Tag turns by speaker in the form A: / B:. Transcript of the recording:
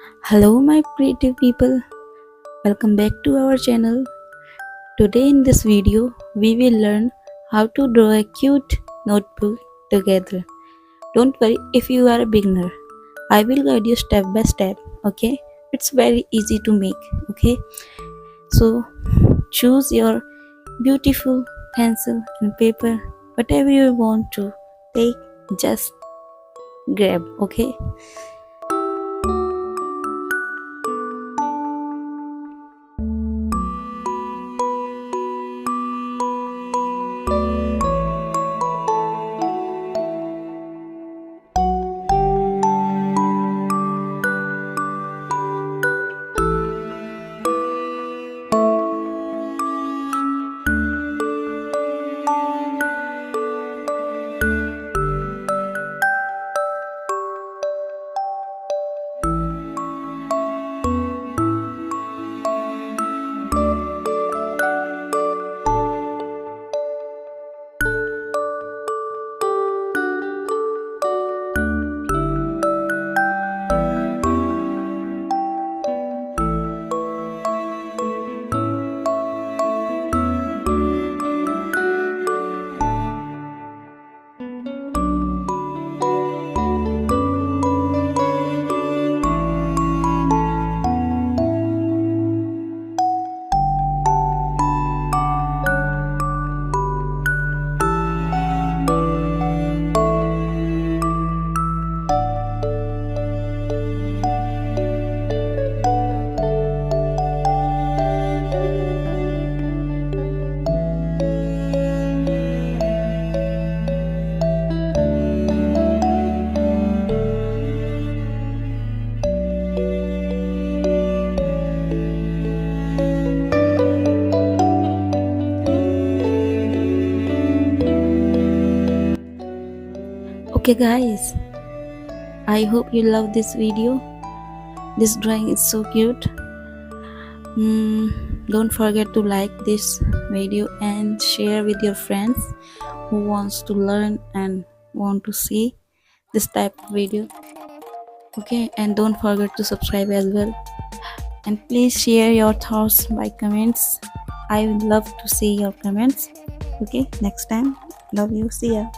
A: Hello, my creative people. Welcome back to our channel. Today, in this video, we will learn how to draw a cute notebook together. Don't worry if you are a beginner. I will guide you step by step. Okay? It's very easy to make. Okay? So, choose your beautiful pencil and paper, whatever you want to take, just grab. Okay? Okay, guys, I hope you love this video. This drawing is so cute. Don't forget to like this video and share with your friends who wants to learn and want to see this type of video. Okay, and don't forget to subscribe as well, and please share your thoughts by comments. I would love to see your comments. Okay, next time, love you, see ya.